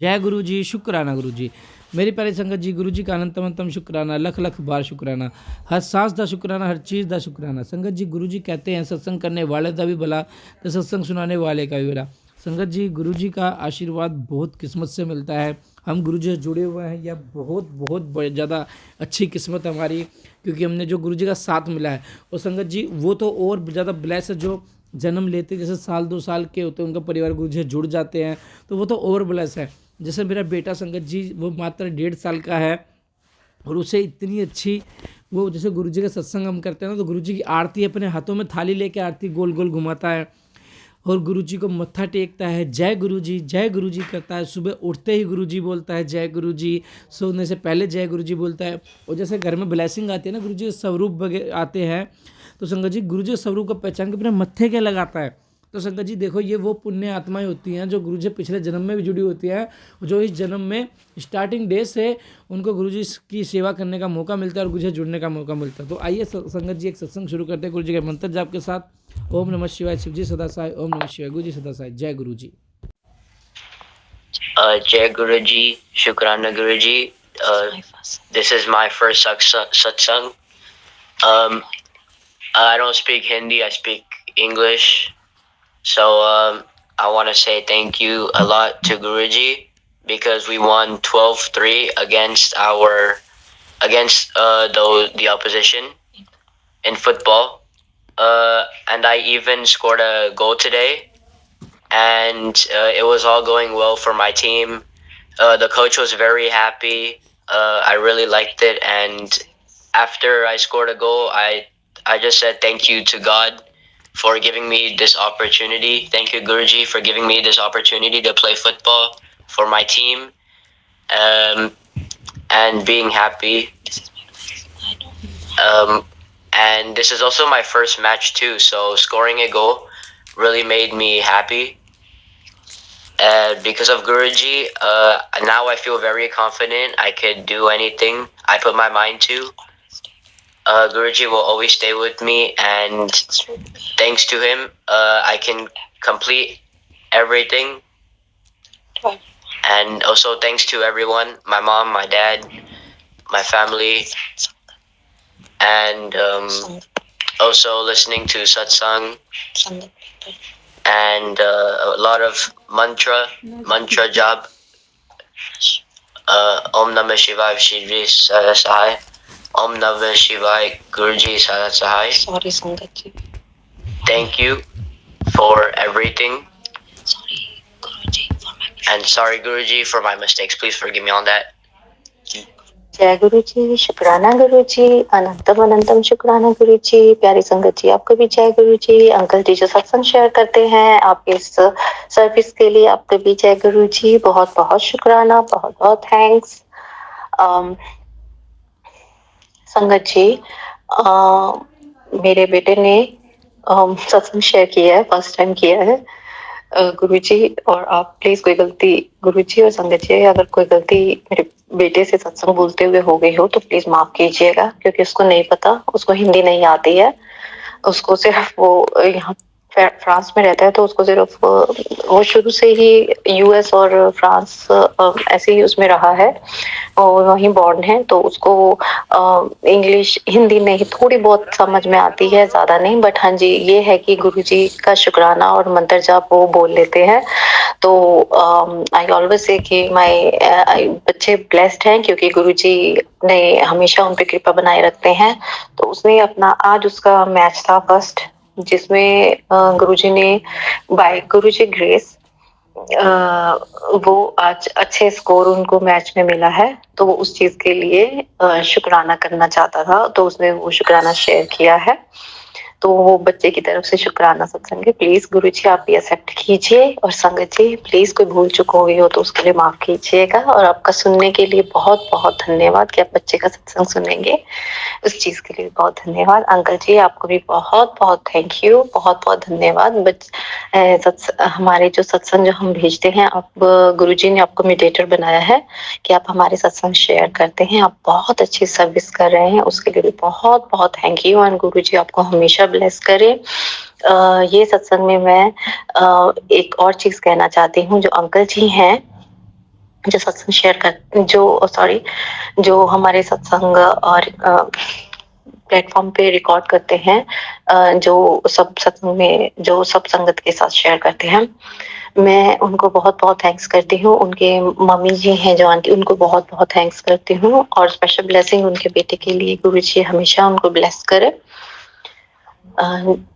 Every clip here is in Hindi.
जय गुरु जी, शुक्राना गुरु जी। मेरी प्यारी संगत जी, गुरु जी का अनंतम शुक्राना, लख लख बार शुक्राना। हर सांस का शुक्राना, हर चीज़ का शुक्राना। संगत जी, गुरु जी कहते हैं सत्संग करने वाले का भी भला तो सत्संग सुनाने वाले का भी भला। संगत जी, गुरु जी का आशीर्वाद बहुत किस्मत से मिलता है। हम गुरु जी से जुड़े हुए हैं, यह बहुत बहुत ज़्यादा अच्छी किस्मत है हमारी, क्योंकि हमने जो गुरु जी का साथ मिला है। और संगत जी, वो तो और ज़्यादा ब्लेस है जो जन्म लेते, जैसे साल 2 साल के होते हैं उनका परिवार गुरु जी से जुड़ जाते हैं, तो वो तो और ब्लेस है। जैसे मेरा बेटा संगत जी, वो मात्र 1.5 साल का है और उसे इतनी अच्छी, वो जैसे गुरु जी का सत्संग हम करते हैं ना, तो गुरु जी की आरती अपने हाथों में थाली लेके आरती गोल गोल घुमाता है और गुरु जी को मत्था टेकता है, जय गुरु जी करता है। सुबह उठते ही गुरु जी बोलता है जय गुरु जी, सोने से पहले जय गुरु जी बोलता है। और जैसे घर में ब्लेसिंग आती है ना, गुरु जी के स्वरूप वगैरह आते हैं, तो संगत जी गुरु जी के स्वरूप को पहचान के अपने मत्थे के लगाता है। तो संगत जी देखो, ये वो पुण्य आत्माएं होती हैं जो गुरु जी पिछले जन्म में भी जुड़ी होती हैं, जो इस जन्म में स्टार्टिंग डे से उनको गुरु जी की सेवा करने का मौका मिलता है और गुरु जी से जुड़ने का मौका मिलता है। तो आइए संगत जी एक सत्संग शुरू करते हैं गुरु जी के मंत्र जाप के साथ। ओम नमः शिवाय, शिव जी सदा साई। ओम नमः शिवाय, गुरु जी सदा साई। जय गुरु जी। Jai Guruji, Shukrana Guruji. This is my first satsang. I don't speak Hindi, I speak English. So I want to say thank you a lot to Guruji because we won 12-3 against the opposition in football. And I even scored a goal today. And it was all going well for my team. The coach was very happy. I really liked it. And after I scored a goal, I just said thank you to God for giving me this opportunity. Thank you, Guruji, for giving me this opportunity to play football for my team, and being happy. And this is also my first match too, so scoring a goal really made me happy. Because of Guruji, now I feel very confident. I could do anything I put my mind to. Guruji will always stay with me, and thanks to him, I can complete everything. And also thanks to everyone, my mom, my dad, my family, and also listening to satsang and a lot of mantra job. Om Namah Shivaya, Shivji Sada Sahai. Om Namah Shivaya, Guruji Sada Sahai. Sorry, Sangatji. Thank you for everything. Sorry, Guruji, for my mistake. And sorry, Guruji, for my mistakes. Please forgive me on that. जय गुरु जी, शुक्राना गुरु जी, अनंतम शुक्राना गुरु जी। प्यारी संगत जी, आपको भी जय गुरु जी। अंकल जी जो सत्संग शेयर करते हैं आपके इस सर्विस के लिए, आपको भी जय गुरु जी। बहुत बहुत शुक्राना, बहुत बहुत थैंक्स। संगत जी, मेरे बेटे ने सत्संग शेयर किया है, फर्स्ट टाइम किया है गुरुजी। और आप प्लीज कोई गलती, गुरुजी और संगत जी, अगर कोई गलती मेरे बेटे से सत्संग बोलते हुए हो गई हो तो प्लीज माफ कीजिएगा, क्योंकि उसको नहीं पता, उसको हिंदी नहीं आती है। उसको सिर्फ वो यहाँ फ्रांस में रहता है, तो उसको सिर्फ वो शुरू से ही यूएस और फ्रांस ऐसे ही उसमें रहा है और वहीं बॉर्न है, तो उसको इंग्लिश हिंदी नहीं, थोड़ी बहुत समझ में आती है, ज्यादा नहीं। बट हाँ जी, ये है कि गुरुजी का शुक्राना और मंत्र जाप वो बोल लेते हैं। तो आई ऑलवेज से कि बच्चे ब्लेस्ड हैं, क्योंकि गुरुजी ने हमेशा उन पे कृपा बनाए रखते हैं। तो उसने अपना, आज उसका मैच था फर्स्ट, जिसमें गुरुजी ने बाय गुरुजी ग्रेस वो आज अच्छे स्कोर उनको मैच में मिला है, तो वो उस चीज के लिए शुक्राना करना चाहता था, तो उसने वो शुक्राना शेयर किया है। तो वो बच्चे की तरफ से शुक्राना सत्संग है। प्लीज गुरुजी आप भी एक्सेप्ट कीजिए, और संगत जी प्लीज कोई भूल चुक हो गई हो तो उसके लिए माफ कीजिएगा। और आपका सुनने के लिए बहुत बहुत धन्यवाद कि आप बच्चे का सत्संग सुनेंगे, उस चीज के लिए बहुत धन्यवाद। अंकल जी आपको भी बहुत बहुत थैंक यू, बहुत बहुत धन्यवाद। हमारे जो सत्संग जो हम भेजते हैं, आप गुरुजी ने आपको मीडिएटर बनाया है कि आप हमारे सत्संग शेयर करते हैं, आप बहुत अच्छी सर्विस कर रहे हैं, उसके लिए भी बहुत बहुत थैंक यू। एंड गुरुजी आपको हमेशा ब्लेस करे। ये सत्संग में मैं एक और चीज कहना चाहती हूँ, जो अंकल जी हैं जो सत्संग शेयर कर जो हमारे सत्संग और प्लेटफॉर्म पे रिकॉर्ड करते हैं, जो सब सत्संग में जो सब संगत के साथ शेयर करते हैं, मैं उनको बहुत-बहुत थैंक्स करती हूँ। उनके मम्मी जी हैं जो आंटी, उनको बहुत-बहुत थैंक्स करती हूँ और स्पेशल ब्लेसिंग उनके बेटे के लिए गुरुजी हमेशा उनको ब्लेस करे।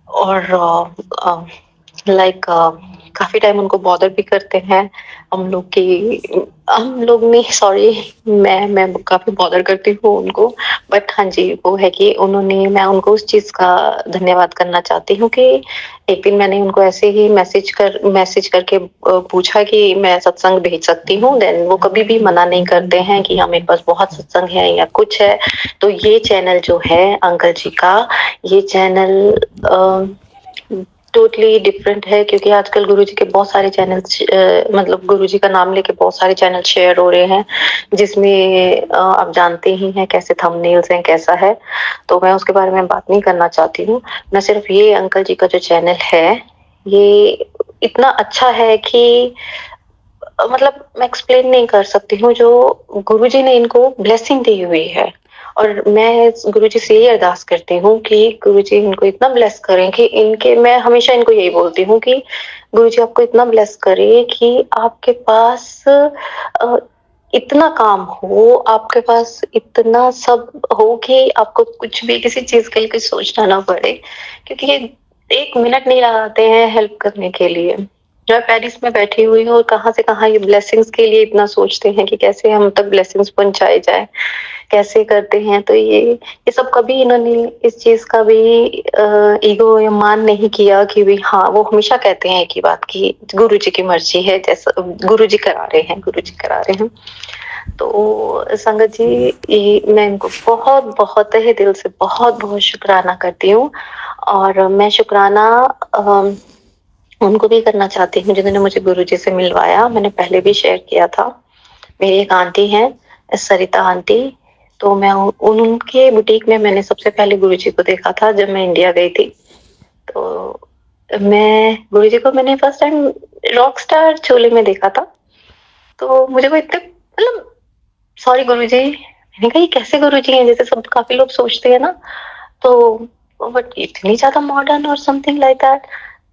और लाइक काफ़ी टाइम उनको बॉदर भी करते हैं। हम लोग नहीं, सॉरी, मैं काफ़ी बॉदर करती हूँ उनको। बट हाँ जी, वो है कि मैं उनको उस चीज़ का धन्यवाद करना चाहती हूँ कि एक दिन मैंने उनको ऐसे ही मैसेज करके पूछा कि मैं सत्संग भेज सकती हूँ, देन वो कभी भी मना नहीं करते हैं कि हाँ, मेरे पास बहुत सत्संग है या कुछ है। तो ये चैनल जो है अंकल जी का, ये चैनल टोटली डिफरेंट है, क्योंकि आजकल गुरुजी के बहुत सारे चैनल्स, मतलब गुरुजी का नाम लेके बहुत सारे चैनल शेयर हो रहे हैं, जिसमें आप जानते ही हैं कैसे थंबनेल्स हैं, कैसा है। तो मैं उसके बारे में बात नहीं करना चाहती हूँ। मैं सिर्फ ये अंकल जी का जो चैनल है, ये इतना अच्छा है कि मतलब मैं एक्सप्लेन नहीं कर सकती हूँ। जो गुरुजी ने इनको ब्लेसिंग दी हुई है, और मैं गुरुजी से यही अरदास करती हूँ कि गुरुजी इनको इतना ब्लेस करें कि मैं हमेशा इनको यही बोलती हूँ कि गुरुजी आपको इतना ब्लेस करे कि आपके पास इतना काम हो, आपके पास इतना सब हो कि आपको कुछ भी किसी चीज के लिए कुछ सोचना ना पड़े, क्योंकि ये 1 मिनट नहीं लगाते हैं हेल्प करने के लिए। मैं पेरिस में बैठी हुई हूँ और कहाँ से कहाँ ये ब्लेसिंग्स के लिए इतना सोचते हैं कि कैसे हम तक ब्लेसिंग्स पहुंचाए जाए, कैसे करते हैं। तो ये सब कभी इन्होंने इस चीज का भी ईगो या मान नहीं किया कि भी हाँ, वो हमेशा कहते हैं एक ही बात कि गुरु जी की मर्जी है, जैसा गुरु जी करा रहे हैं, गुरु जी करा रहे हैं। तो संगत जी, मैं इनको बहुत बहुत तहे दिल से बहुत बहुत शुक्राना करती हूँ। और मैं शुक्राना उनको भी करना चाहती हूँ जिन्होंने मुझे गुरुजी से मिलवाया। मैंने पहले भी शेयर किया था। मेरी एक आंटी हैं, सरिता आंटी। तो मैं उनके बुटीक में मैंने सबसे पहले गुरुजी को देखा था जब मैं इंडिया गई थी। तो मैं गुरुजी को मैंने फर्स्ट टाइम रॉकस्टार चोले में देखा था। तो मुझे वो इतने मतलब, सॉरी गुरुजी, मैंने कहा ये कैसे गुरुजी हैं, जैसे सब काफी लोग सोचते हैं ना। तो बट इतनी ज्यादा मॉडर्न और समथिंग लाइक दैट।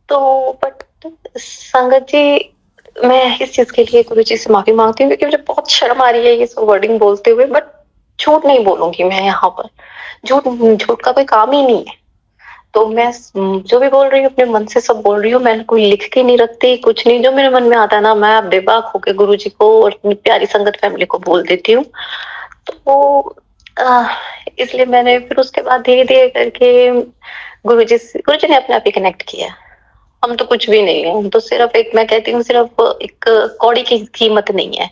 तो बट संगत जी, मैं इस चीज के लिए गुरुजी से माफी मांगती हूँ, क्योंकि मुझे बहुत शर्म आ रही है ये सब वर्डिंग बोलते हुए। बट झूठ नहीं बोलूंगी मैं यहाँ पर, झूठ झूठ का कोई काम ही नहीं है। तो मैं जो भी बोल रही हूँ अपने मन से सब बोल रही हूँ। मैं कोई लिख के नहीं रखती, कुछ नहीं। जो मेरे मन में आता है ना, मैं बेबाक होके गुरुजी को और अपनी प्यारी संगत फैमिली को बोल देती हूँ। तो इसलिए मैंने फिर उसके बाद धीरे धीरे करके गुरुजी ने अपने आप ही कनेक्ट किया। हम तो कुछ भी नहीं है, हम तो सिर्फ एक, मैं कहती हूँ सिर्फ एक कौड़ी की कीमत नहीं है,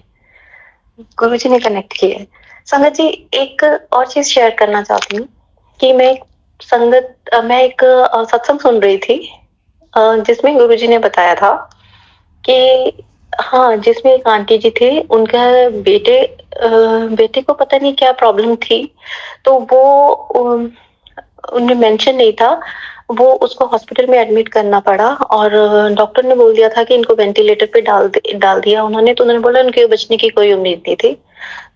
गुरुजी ने कनेक्ट किया है। संगत जी, एक और चीज शेयर करना चाहती हूँ कि मैं एक सत्संग सुन रही थी, जिसमें गुरुजी ने बताया था कि हाँ, जिसमें एक आंटी जी थे, उनका बेटे को पता नहीं क्या प्रॉब्लम थी। तो वो उनमें मेंशन नहीं था, वो उसको हॉस्पिटल में एडमिट करना पड़ा और डॉक्टर ने बोल दिया था कि इनको वेंटिलेटर पे डाल दिया उन्होंने। तो उन्होंने बोला उनके बचने की कोई उम्मीद नहीं थी।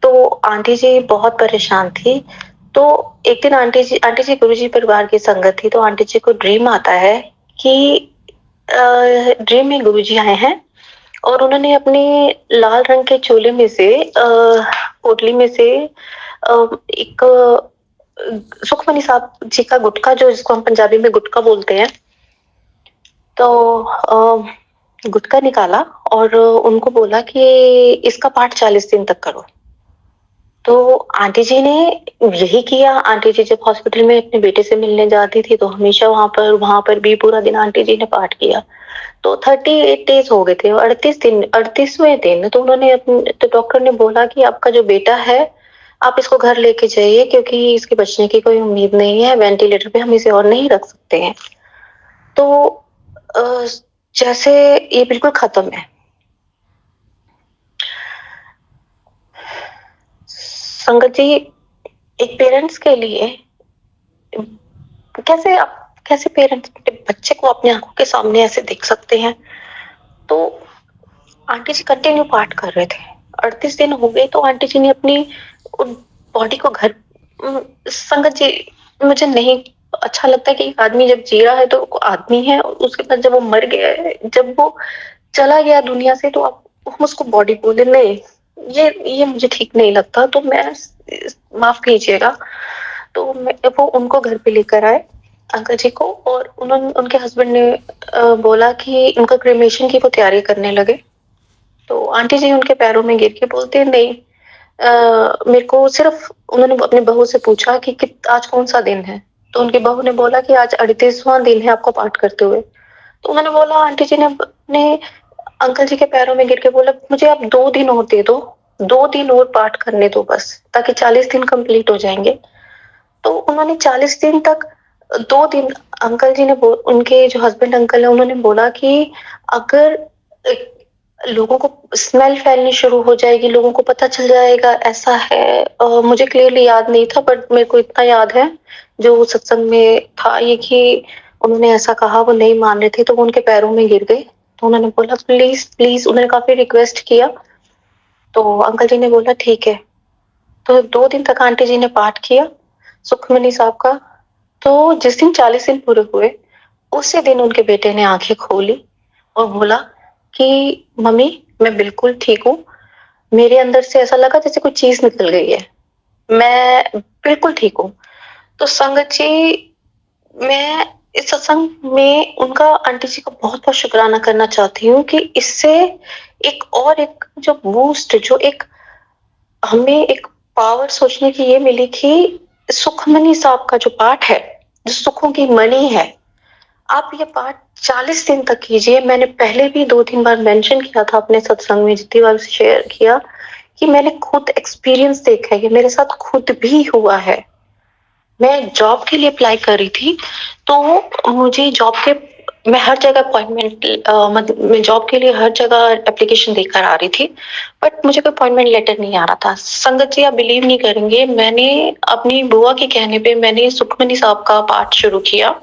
तो आंटी जी बहुत परेशान थी। तो एक दिन आंटी जी गुरुजी परिवार की संगत थी। तो आंटी जी को ड्रीम आता है कि ड्रीम में गुरुजी आए हैं और उन्होंने अपने लाल रंग के चोले में से पोटली में से एक सुखमनी साहब जी का गुटखा, जो जिसको हम पंजाबी में गुटखा बोलते हैं, तो गुटखा निकाला और उनको बोला कि इसका पाठ 40 दिन तक करो। तो आंटी जी ने यही किया। आंटी जी जब हॉस्पिटल में अपने बेटे से मिलने जाती थी तो हमेशा वहां पर भी पूरा दिन आंटी जी ने पाठ किया। तो 38 डेज हो गए थे, 38वें दिन तो तो डॉक्टर ने बोला कि आपका जो बेटा है, आप इसको घर लेके जाइए, क्योंकि इसके बचने की कोई उम्मीद नहीं है, वेंटिलेटर पे हम इसे और नहीं रख सकते हैं। तो अ, जैसे ये बिल्कुल खत्म है। संगत जी, एक पेरेंट्स के लिए कैसे पेरेंट्स अपने बच्चे को अपनी आंखों के सामने ऐसे देख सकते हैं। तो आंटी जी कंटिन्यू पाठ कर रहे थे 38 दिन हो गए तो आंटी जी ने अपनी बॉडी को घर संगत जी, मुझे नहीं अच्छा लगता कि एक आदमी जब जी रहा है तो वो आदमी है, और उसके बाद जब वो मर गया है, जब वो चला गया दुनिया से, तो आप हम उसको बॉडी बोले, नहीं, ये मुझे ठीक नहीं लगता। तो मैं, माफ कीजिएगा, तो वो उनको घर पे लेकर आए अंकल जी को, और उन्होंने, उनके हस्बैंड ने बोला कि उनका क्रेमेशन की वो तैयारी करने लगे। तो आंटी जी उनके पैरों में गिर के बोलते हैं, नहीं, मेरे को सिर्फ, उन्होंने अपनी बहू से पूछा कि आज कौन सा दिन है, तो उनकी बहू ने बोला कि आज 38वां दिन है आपको पाठ करते हुए। तो उन्होंने बोला, आंटी जी ने अपने अंकल जी के पैरों में गिर के बोला, मुझे आप 2 दिन और दे दो, 2 दिन और पाठ करने दो बस, ताकि 40 दिन कंप्लीट हो जाएंगे। तो उन्होंने 40 दिन तक, 2 दिन, अंकल जी ने उनके जो हस्बैंड अंकल है उन्होंने बोला कि अगर लोगों को स्मेल फैलनी शुरू हो जाएगी, लोगों को पता चल जाएगा ऐसा है, मुझे क्लियरली याद नहीं था, बट मेरे को इतना याद है जो सत्संग में था ये, कि उन्होंने ऐसा कहा, वो नहीं मान रहे थे, तो वो उनके पैरों में गिर गए। तो उन्होंने बोला, प्लीज प्लीज, उन्होंने काफी रिक्वेस्ट किया। तो अंकल जी ने बोला ठीक है। तो 2 दिन तक आंटी जी ने पाठ किया सुखमनी साहब का। तो जिस दिन 40 दिन पूरे हुए, उसी दिन उनके बेटे ने आंखें खोली और बोला कि मम्मी, मैं बिल्कुल ठीक हूँ, मेरे अंदर से ऐसा लगा जैसे कोई चीज निकल गई है, मैं बिल्कुल ठीक हूँ। तो संगत जी, मैं इस सत्संग में उनका, आंटी जी का बहुत बहुत शुक्राना करना चाहती हूँ कि इससे एक जो बूस्ट, जो एक हमें एक पावर सोचने की ये मिली कि सुखमनी साहब का जो पाठ है, जो सुखों की मणि है, आप ये पाठ 40 दिन तक कीजिए। मैंने पहले भी 2-3 बार मेंशन किया था अपने सत्संग में, जितनी बार शेयर किया, कि मैंने खुद एक्सपीरियंस देखा है, ये मेरे साथ खुद भी हुआ है। मैं जॉब के लिए अप्लाई कर रही थी, तो मुझे जॉब के, मैं हर जगह अपॉइंटमेंट, मतलब मैं जॉब के लिए हर जगह एप्लीकेशन देकर आ रही थी, बट मुझे कोई अपॉइंटमेंट लेटर नहीं आ रहा था। संगत जी, आप बिलीव नहीं करेंगे, मैंने अपनी बुआ के कहने पे मैंने सुखमनी साहब का पाठ शुरू किया।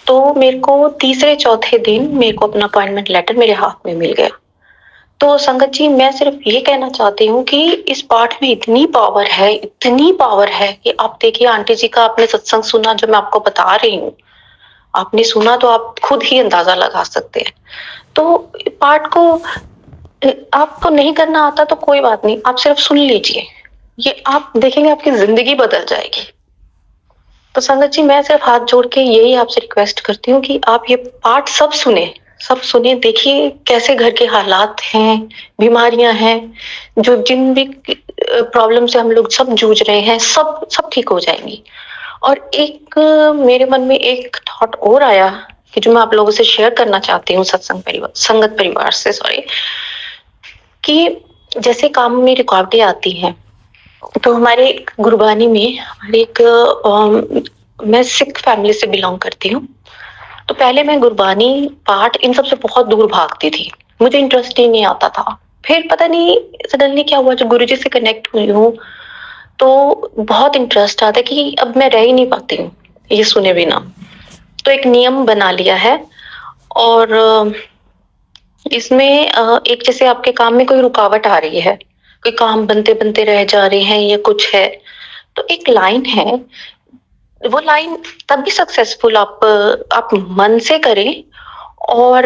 तो मेरे को तीसरे चौथे दिन मेरे को अपना अपॉइंटमेंट लेटर मेरे हाथ में मिल गया। तो संगत जी, मैं सिर्फ ये कहना चाहती हूँ कि इस पाठ में इतनी पावर है, इतनी पावर है, कि आप देखिए, आंटी जी का आपने सत्संग सुना जो मैं आपको बता रही हूँ, आपने सुना तो आप खुद ही अंदाजा लगा सकते हैं। तो पाठ को आपको नहीं करना आता तो कोई बात नहीं, आप सिर्फ सुन लीजिए, ये आप देखेंगे आपकी जिंदगी बदल जाएगी। तो संगत जी, मैं सिर्फ हाथ जोड़ के यही आपसे रिक्वेस्ट करती हूँ कि आप ये पाठ सब सुने, सब सुने, देखिए कैसे घर के हालात हैं, बीमारियां हैं, जो जिन भी प्रॉब्लम से हम लोग सब जूझ रहे हैं, सब सब ठीक हो जाएंगी। और एक मेरे मन में एक थॉट और आया कि जो मैं आप लोगों से शेयर करना चाहती हूँ, सत्संग परिवार, संगत परिवार से, सॉरी, कि जैसे काम में रुकावटें आती हैं, तो हमारे गुरबानी में हमारे मैं सिख फैमिली से बिलोंग करती हूँ। तो पहले मैं गुरबानी, पाठ, इन सब से बहुत दूर भागती थी, मुझे इंटरेस्ट ही नहीं आता था। फिर पता नहीं सडनली क्या हुआ, जब गुरुजी से कनेक्ट हुई हूँ तो बहुत इंटरेस्ट आता है कि अब मैं रह ही नहीं पाती हूँ ये सुने बिना। तो एक नियम बना लिया है, और इसमें एक, जैसे आपके काम में कोई रुकावट आ रही है, कोई काम बनते बनते रह जा रहे हैं या कुछ है, तो एक लाइन है, वो लाइन तब भी सक्सेसफुल आप मन से करें, और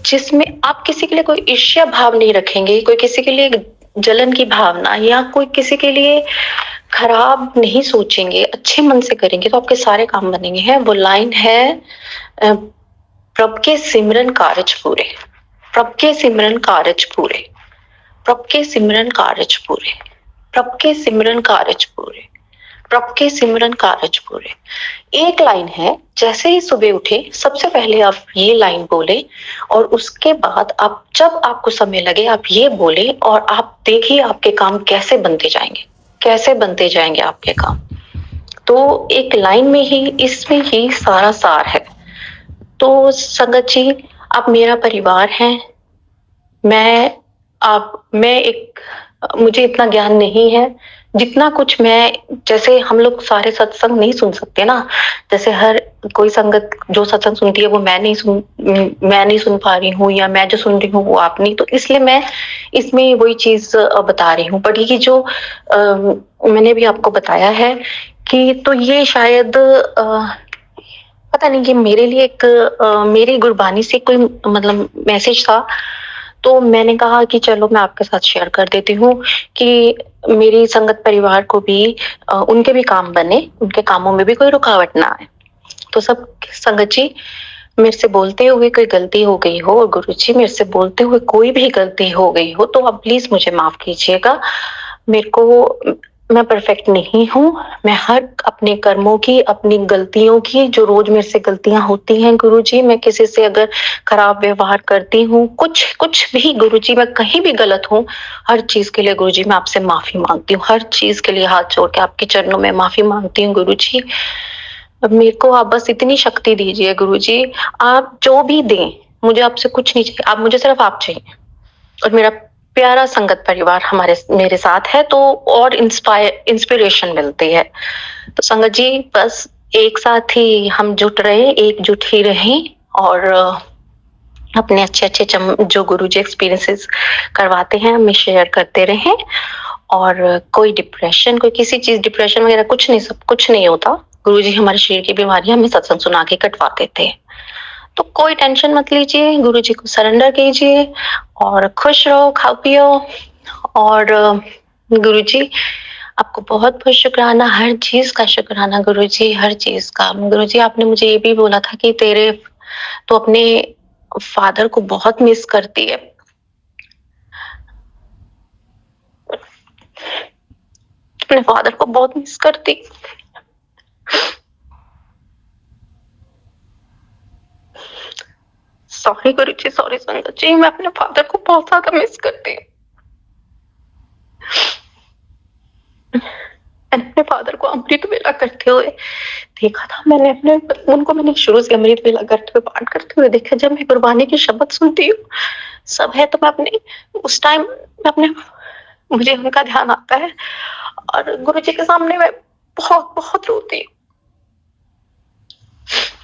जिसमें आप किसी के लिए कोई ईर्ष्या भाव नहीं रखेंगे, कोई किसी के लिए जलन की भावना, या कोई किसी के लिए खराब नहीं सोचेंगे, अच्छे मन से करेंगे तो आपके सारे काम बनेंगे। है वो लाइन है, प्रभ के सिमरन कारज पूरे, प्रभ के सिमरन कारज पूरे, प्रभ के सिमरन कारज पूरे, प्रभ के सिमरन कारज पूरे, प्रभ के सिमरन कारज पूरे। एक लाइन है, जैसे ही सुबह उठे सबसे पहले आप ये लाइन बोले, और उसके बाद आप, जब आपको समय लगे आप ये बोले, और आप देखिए आपके काम कैसे बनते जाएंगे, कैसे बनते जाएंगे आपके काम। तो एक लाइन में ही, इसमें ही सारा सार है। तो संगत जी, आप मेरा परिवार हैं, मैं मुझे इतना ज्ञान नहीं है, जितना कुछ मैं, जैसे हम लोग सारे सत्संग नहीं सुन सकते ना, जैसे हर कोई संगत जो सत्संग सुनती है वो मैं नहीं सुन पा रही हूँ, या मैं जो सुन रही हूँ वो आप नहीं, तो इसलिए मैं इसमें वही चीज़ बता रही हूँ। बट ये जो मैंने भी आपको बताया है कि तो ये शायद पता नहीं, ये मेरे लिए एक मेरी गुरबानी से कोई मतलब मैसेज था, तो मैंने कहा कि चलो मैं आपके साथ शेयर कर देती हूँ कि मेरी संगत परिवार को भी उनके भी काम बने, उनके कामों में भी कोई रुकावट ना आए। तो सब संगत जी, मेरे से बोलते हुए कोई गलती हो गई हो, और गुरुजी मेरे से बोलते हुए कोई भी गलती हो गई हो, तो आप प्लीज मुझे माफ कीजिएगा। मेरे को मैं परफेक्ट नहीं हूँ। मैं हर अपने कर्मों की, अपनी गलतियों की, जो रोज मेरे से गलतियां होती हैं गुरुजी, मैं किसी से अगर खराब व्यवहार करती हूँ, कुछ भी गुरुजी, मैं कहीं भी गलत हूँ, हर चीज के लिए गुरुजी मैं आपसे माफी मांगती हूँ। हर चीज के लिए हाथ जोड़ के आपके चरणों में माफी मांगती हूँ गुरुजी। अब मेरे को आप बस इतनी शक्ति दीजिए गुरुजी, आप जो भी दें, मुझे आपसे कुछ नहीं चाहिए, आप मुझे सिर्फ आप चाहिए, और मेरा प्यारा संगत परिवार मेरे साथ है, तो और इंस्पिरेशन मिलती है। तो संगत जी, बस एक साथ ही हम जुट रहे, एकजुट ही रहें, और अपने अच्छे जो गुरुजी एक्सपीरियंसेस करवाते हैं हमें शेयर करते रहें। और कोई डिप्रेशन, कोई किसी चीज डिप्रेशन वगैरह कुछ नहीं, सब कुछ नहीं होता। गुरुजी हमारे शरीर की बीमारियां हमें सत्संग सुना के कटवा देते हैं। तो कोई टेंशन मत लीजिए, गुरुजी को सरेंडर कीजिए और खुश रहो, खाओ पियो। और गुरुजी आपको बहुत बहुत शुक्राना, हर चीज का शुक्राना गुरुजी, हर चीज का। गुरुजी आपने मुझे ये भी बोला था कि तेरे तो अपने फादर को बहुत मिस करती है। अपने फादर को बहुत मिस करती। सॉरी गुरुजी, सॉरी संगत जी, मैं अपने फादर को बहुत ज्यादा मिस करती हूँ। मैंने अपने फादर को अमृत वेला करते हुए देखा था। मैंने शुरू से अमृत वेला करते हुए, पाठ करते हुए देखा। जब मैं गुरबानी के शब्द सुनती हूँ, सब है, तो मैं अपने उस टाइम मैं अपने मुझे उनका ध्यान आता है, और गुरुजी के सामने मैं बहुत बहुत रोती हूँ,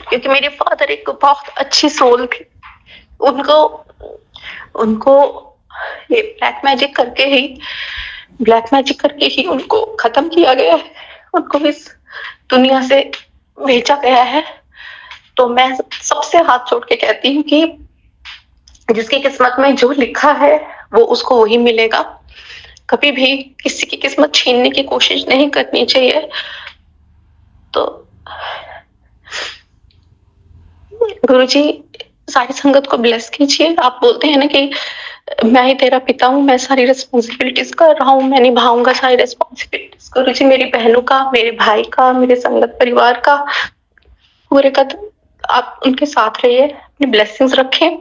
क्योंकि मेरे फादर एक बहुत अच्छी सोल थी। उनको ये ब्लैक मैजिक करके ही उनको खत्म किया गया है, उनको इस दुनिया से भेजा गया है। तो मैं सबसे हाथ जोड़ के कहती हूँ कि जिसकी किस्मत में जो लिखा है वो उसको वही मिलेगा। कभी भी किसी की किस्मत छीनने की कोशिश नहीं करनी चाहिए। तो गुरुजी सारी संगत को ब्लेस कीजिए। आप बोलते हैं ना कि मैं ही तेरा पिता हूँ, मैं सारी रिस्पॉन्सिबिलिटीज कर रहा हूँ, मैं निभाऊंगा सारी रिस्पॉन्सिबिलिटीज। गुरुजी मेरी बहनों का, मेरे भाई का, मेरे संगत परिवार का पूरे कदम आप उनके साथ रहिए, अपनी ब्लेसिंग्स रखें।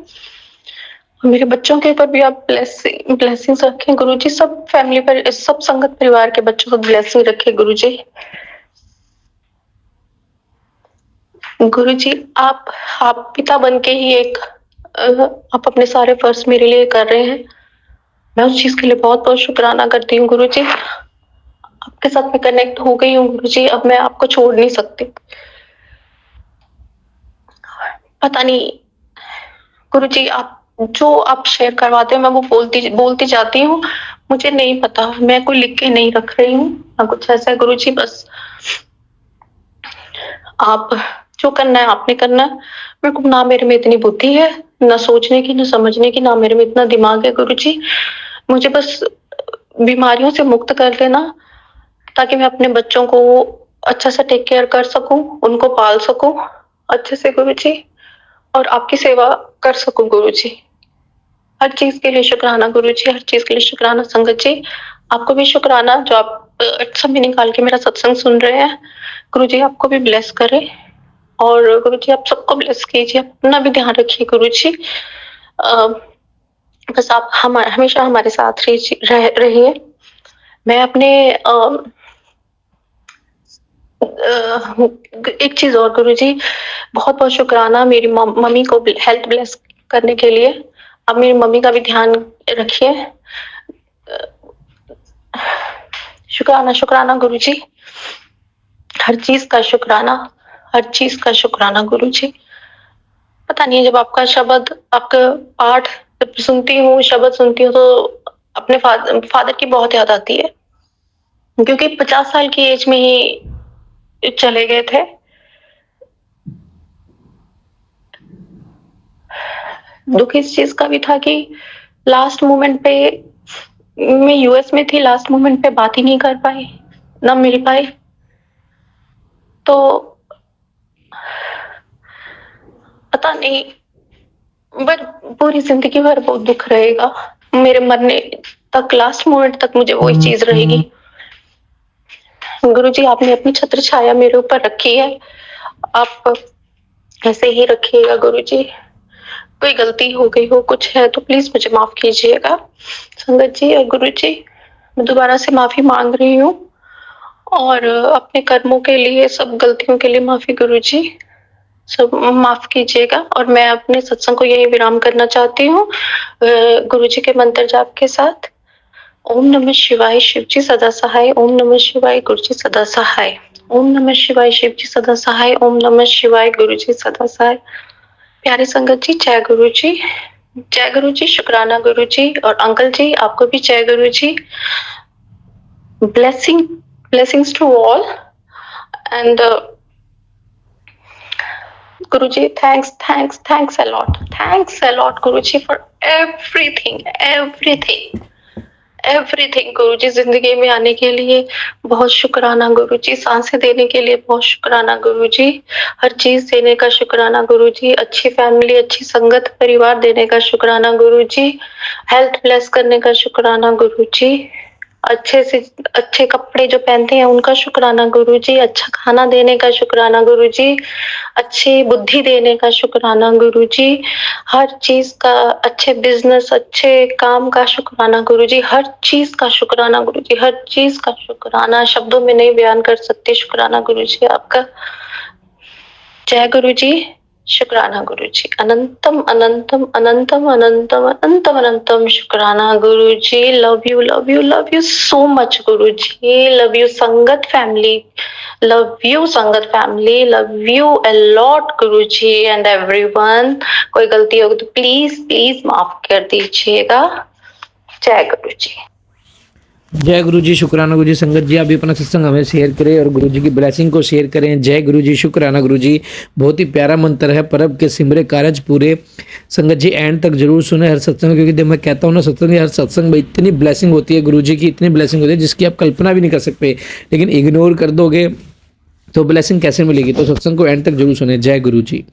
मेरे बच्चों के ऊपर भी आप ब्लेसिंग्स रखें गुरुजी। सब फैमिली पर, सब संगत परिवार के बच्चों को ब्लेसिंग रखें गुरुजी। गुरुजी आप पिता बन के ही आप अपने सारे फर्ज मेरे लिए कर रहे हैं। मैं उस चीज के लिए बहुत बहुत शुक्राना करती हूँ गुरुजी। आपके साथ मैं कनेक्ट हो गई हूँ गुरुजी, अब मैं आपको छोड़ नहीं सकती। पता नहीं गुरुजी, आप जो आप शेयर करवाते हैं मैं वो बोलती जाती हूँ। मुझे नहीं पता, मैं कोई लिख के नहीं रख रही हूँ ना कुछ ऐसा है गुरुजी। बस आप जो करना है आपने करना है। मेरे को ना मेरे में इतनी बुद्धि है, ना सोचने की, ना समझने की, ना मेरे में इतना दिमाग है गुरुजी। मुझे बस बीमारियों से मुक्त कर देना, ताकि मैं अपने बच्चों को अच्छा से टेक केयर कर सकूं, उनको पाल सकूं अच्छे से गुरुजी, और आपकी सेवा कर सकूं गुरुजी। हर चीज के लिए शुक्राना गुरुजी, हर चीज के लिए शुक्राना संगत जी। आपको भी शुक्राना जो आप समय निकाल के मेरा सत्संग सुन रहे हैं। गुरुजी आपको भी ब्लेस करे, और गुरुजी आप सबको ब्लेस कीजिए। अपना भी ध्यान रखिए गुरुजी। बस आप हमेशा हमारे साथ रहिए। मैं अपने एक चीज और गुरुजी, बहुत बहुत शुक्राना मेरी मम्मी को हेल्थ ब्लेस करने के लिए। अब मेरी मम्मी का भी ध्यान रखिए। शुक्राना शुक्राना गुरुजी, हर चीज का शुक्राना, हर चीज का शुक्राना गुरुजी। पता नहीं, जब आपका शब्द, आपका पाठ जब सुनती हूँ, शब्द सुनती हूँ, तो अपने फादर की बहुत याद आती है, क्योंकि 50 साल की एज में ही चले गए थे। दुख इस चीज का भी था कि लास्ट मोमेंट पे मैं यूएस में थी, लास्ट मोमेंट पे बात ही नहीं कर पाई, ना मिल पाई। तो पता नहीं, बट पूरी जिंदगी भर वो दुख रहेगा मेरे मरने तक, लास्ट मोमेंट तक मुझे वही चीज रहेगी। गुरुजी, आपने अपनी छत्र छाया मेरे ऊपर रखी है, आप ऐसे ही रखिएगा गुरुजी। कोई गलती हो गई हो, कुछ है तो प्लीज मुझे माफ कीजिएगा। संगत जी और गुरुजी, मैं दोबारा से माफी मांग रही हूँ, और अपने कर्मों के लिए, सब गलतियों के लिए माफी गुरुजी, सब माफ कीजिएगा। और मैं अपने सत्संग को यही विराम करना चाहती हूँ गुरुजी के मंत्र जाप के साथ। ओम नमः शिवाय, शिव जी सदा सहाय। ओम नमः शिवाय, गुरु जी सदा सहाय। ओम नमः शिवाय, शिव जी सदा सहाय। ओम नमः शिवाय, गुरु जी सदा सहाय। प्यारे संगत जी, जय गुरु जी, जय गुरु जी, शुक्राना गुरु जी। और अंकल जी, आपको भी जय Guru ji. Blessings to all. And Guru ji, thanks a lot Guru ji for everything गुरु जी। जिंदगी में आने के लिए बहुत शुक्राना गुरु जी, सांसें देने के लिए बहुत शुक्राना गुरु जी, हर चीज देने का शुक्राना गुरु जी, अच्छी फैमिली, अच्छी संगत, परिवार देने का शुक्राना गुरु जी, हेल्थ ब्लेस करने का शुक्राना गुरु जी, अच्छे से अच्छे कपड़े जो पहनते हैं उनका शुक्राना गुरु जी, अच्छा खाना देने का शुक्राना गुरु जी, अच्छी बुद्धि देने का शुक्राना गुरु जी, हर चीज का, अच्छे बिजनेस, अच्छे काम का शुक्राना गुरु जी, हर चीज का शुक्राना गुरु जी, हर चीज का शुक्राना, शब्दों में नहीं बयान कर सकते शुक्राना गुरु जी आपका। जय गुरु जी, शुक्राना गुरु जी, अनंतम अनंतम अनंतम अनंतम अनंतम अनंतम शुक्राना गुरु जी। Love you so much Guru ji, love you संगत family, love you a lot Guru ji and everyone. कोई गलती होगी तो प्लीज माफ कर दीजिएगा। जय गुरु जी। जय गुरु जी, शुक्राना गुरु जी। संगत जी, आप भी अपना सत्संग हमें शेयर करें और गुरु जी की ब्लेसिंग को शेयर करें। जय गुरु जी, शुक्राना गुरु जी। बहुत ही प्यारा मंत्र है, परब के सिमरे कारज पूरे। संगत जी एंड तक जरूर सुने हर सत्संग, क्योंकि जब मैं कहता हूँ ना सत्संग, हर सत्संग में इतनी ब्लेसिंग होती है गुरु जी की, इतनी ब्लेसिंग होती है जिसकी आप कल्पना भी नहीं कर सकते, लेकिन इग्नोर कर दोगे तो ब्लेसिंग कैसे मिलेगी। तो सत्संग को एंड तक जरूर सुने। जय गुरु जी।